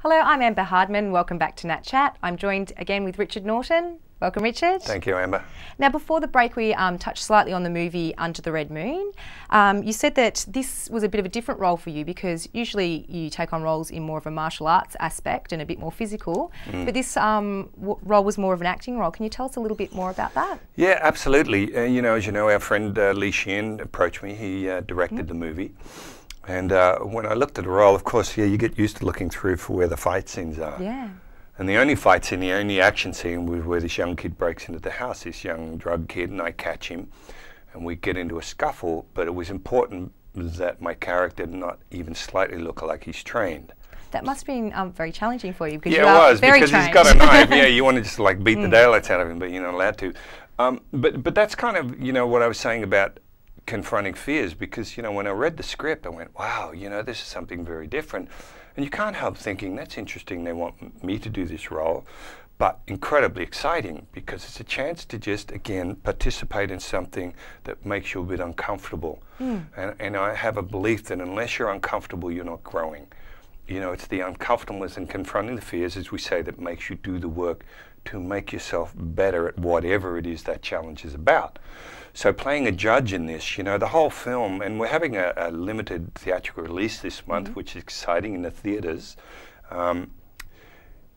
Hello, I'm Amber Hardman. Welcome back to NatChat. I'm joined again with Richard Norton. Welcome, Richard. Thank you, Amber. Now, before the break, we touched slightly on the movie Under the Red Moon. You said that this was a bit of a different role for you because usually you take on roles in more of a martial arts aspect and a bit more physical, but this role was more of an acting role. Can you tell us a little bit more about that? Yeah, absolutely. As you know, our friend Lee Sheehan approached me. He directed the movie. And when I looked at the role, of course, you get used to looking through for where the fight scenes are. Yeah. And the only fight scene, the only action scene was where this young kid breaks into the house, this young drug kid, and I catch him, and we get into a scuffle. But it was important that my character not even slightly look like he's trained. That must have been very challenging for you because yeah, you are very because trained. he's got a knife. Yeah, you want to just like beat the daylights out of him, but you're not allowed to. But that's kind of what I was saying about confronting fears, because when I read the script I went, wow, this is something very different, and you can't help thinking that's interesting, they want me to do this role, but incredibly exciting because it's a chance to just again participate in something that makes you a bit uncomfortable. And I have a belief that unless you're uncomfortable you're not growing. It's the uncomfortableness and confronting the fears, as we say, that makes you do the work to make yourself better at whatever it is that challenge is about. So playing a judge in this, the whole film, and we're having a limited theatrical release this month, which is exciting in the theatres.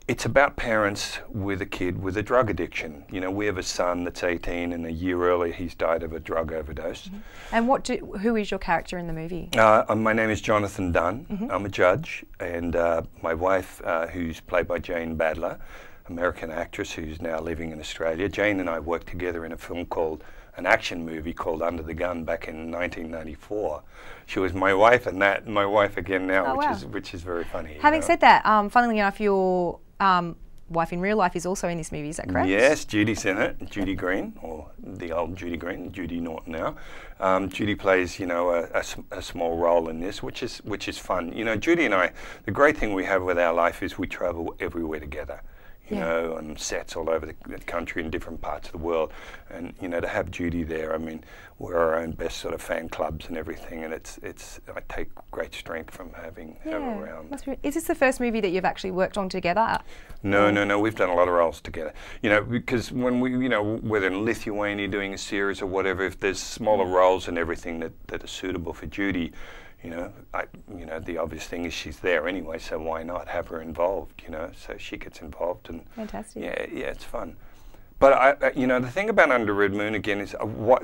It's about parents with a kid with a drug addiction. We have a son that's 18, and a year earlier he's died of a drug overdose. And who is your character in the movie? My name is Jonathan Dunn. I'm a judge, and my wife, who's played by Jane Badler, American actress who's now living in Australia. Jane and I worked together in an action movie called Under the Gun back in 1994. She was my wife, and my wife again now, which is very funny. Having said that, funnily enough, your wife in real life is also in this movie. Is that correct? Yes, Judy's in it. Judy Green, or the old Judy Green, Judy Norton now. Judy plays, a small role in this, which is fun. Judy and I, the great thing we have with our life is we travel everywhere together. On sets all over the country in different parts of the world, and to have Judy there, I mean, we're our own best sort of fan clubs and everything, and I take great strength from having her around. Is this the first movie that you've actually worked on together? No, we've done a lot of roles together. Because when we, whether in Lithuania doing a series or whatever, if there's smaller roles and everything that are suitable for Judy, the obvious thing is she's there anyway, so why not have her involved, so she gets involved. And fantastic. Yeah, it's fun. But the thing about Under Red Moon again is,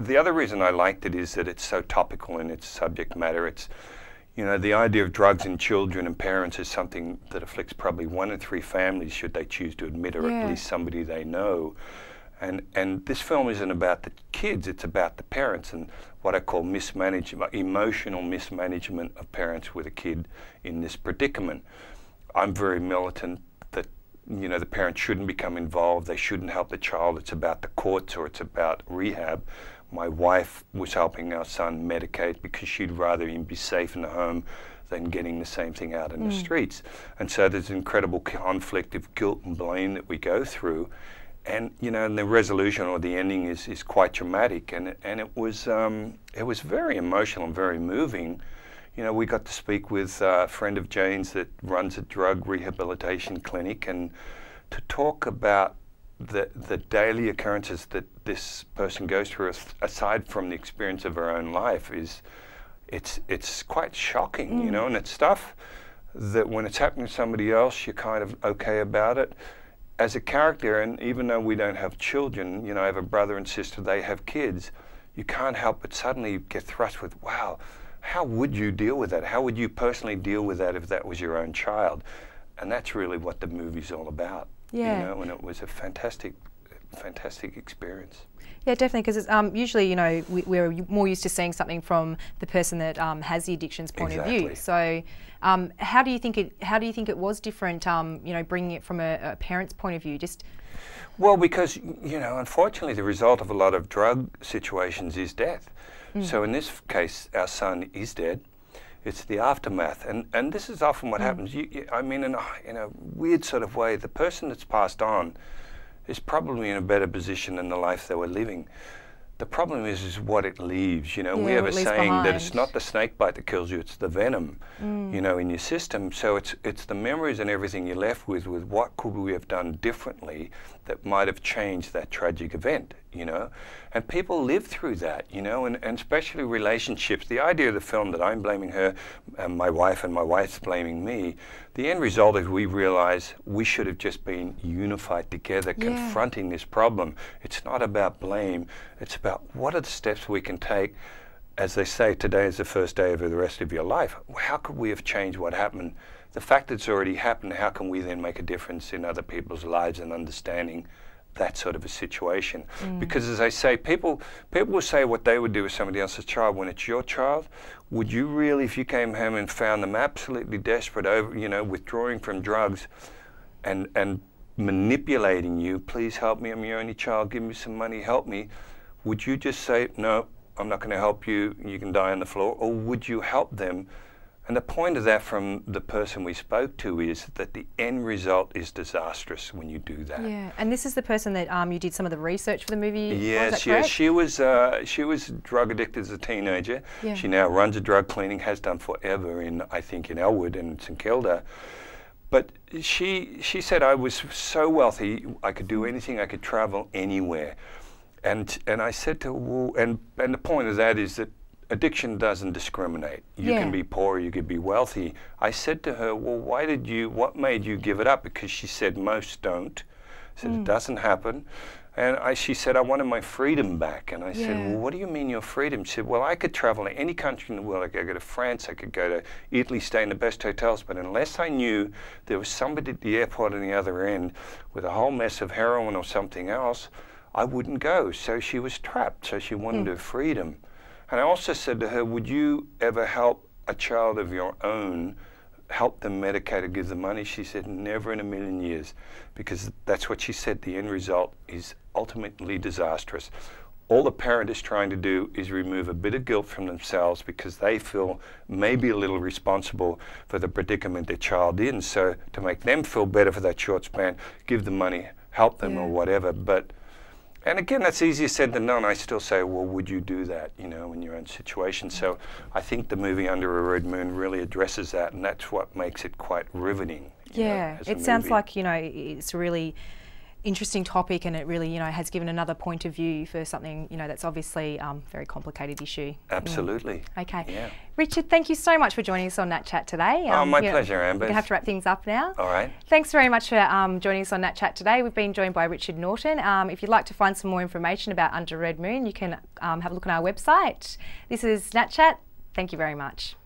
the other reason I liked it is that it's so topical in its subject matter. It's, the idea of drugs in children and parents is something that afflicts probably 1 in 3 families should they choose to admit, or at least somebody they know. And this film isn't about the kids, it's about the parents and what I call emotional mismanagement of parents with a kid in this predicament. I'm very militant that, the parents shouldn't become involved, they shouldn't help the child, it's about the courts or it's about rehab. My wife was helping our son medicate because she'd rather him be safe in the home than getting the same thing out in the streets. And so there's incredible conflict of guilt and blame that we go through. And and the resolution or the ending is quite dramatic, and it was very emotional and very moving. We got to speak with a friend of Jane's that runs a drug rehabilitation clinic, and to talk about the daily occurrences that this person goes through, aside from the experience of her own life, it's quite shocking, and it's stuff that when it's happening to somebody else, you're kind of okay about it. As a character, and even though we don't have children, I have a brother and sister, they have kids, you can't help but suddenly get thrust with, wow, how would you deal with that? How would you personally deal with that if that was your own child? And that's really what the movie's all about. And it was a fantastic experience. Yeah, definitely, because it's usually, we're more used to seeing something from the person that has the addiction's point of view. So, how do you think it was different? Bringing it from a parent's point of view, Well, because unfortunately, the result of a lot of drug situations is death. So in this case, our son is dead. It's the aftermath, and this is often what happens. I mean, in a weird sort of way, the person that's passed on is probably in a better position than the life they were living. The problem is what it leaves. You know, Yeah, we have a what it leaves saying that behind. it's not the snake bite that kills you; it's the venom, you know, in your system. So it's the memories and everything you're left with what could we have done differently that might have changed that tragic event. You know, and people live through that. You know, and especially relationships. The idea of the film that I'm blaming her, and my wife's blaming me. The end result is we realize we should have just been unified together, confronting this problem. It's not about blame. It's about what are the steps we can take. As they say, today is the first day of the rest of your life. How could we have changed what happened? The fact that it's already happened, how can we then make a difference in other people's lives and understanding that sort of a situation? Because as I say, people will say what they would do with somebody else's child. When it's your child, would you really, if you came home and found them absolutely desperate, over, you know, withdrawing from drugs and manipulating you, please help me, I'm your only child, give me some money, help me, would you just say, no, I'm not going to help you, you can die on the floor? Or would you help them? And the point of that from the person we spoke to is that the end result is disastrous when you do that. Yeah, and this is the person that you did some of the research for the movie. Yes, yes, she was drug addicted as a teenager. Yeah. She now runs a drug clinic, has done forever in, I think, in Elwood and St Kilda. But she said, I was so wealthy, I could do anything, I could travel anywhere. And I said to her, well, and the point of that is that addiction doesn't discriminate. You can be poor, you could be wealthy. I said to her, well, what made you give it up? Because she said, most don't. I said, it doesn't happen. And she said, I wanted my freedom back. And I said, well, what do you mean your freedom? She said, well, I could travel to any country in the world. I could go to France, I could go to Italy, stay in the best hotels. But unless I knew there was somebody at the airport on the other end with a whole mess of heroin or something else, I wouldn't go. So she was trapped. So she wanted her freedom. And I also said to her, would you ever help a child of your own, help them medicate or give them money? She said, never in a million years. Because that's what she said, the end result is ultimately disastrous. All the parent is trying to do is remove a bit of guilt from themselves because they feel maybe a little responsible for the predicament their child in. So to make them feel better for that short span, give them money, help them or whatever. And again, that's easier said than done. I still say, well, would you do that, you know, in your own situation? So I think the movie Under a Red Moon really addresses that, and that's what makes it quite riveting. Yeah, it sounds like, you know, it's a really interesting topic, and it really, you know, has given another point of view for something, you know, that's obviously a very complicated issue. Absolutely. Okay. Yeah. Richard, thank you so much for joining us on NatChat today. Oh, my pleasure, Amber. We're going to have to wrap things up now. All right. Thanks very much for joining us on NatChat today. We've been joined by Richard Norton. If you'd like to find some more information about Under a Red Moon, you can have a look on our website. This is NatChat. Thank you very much.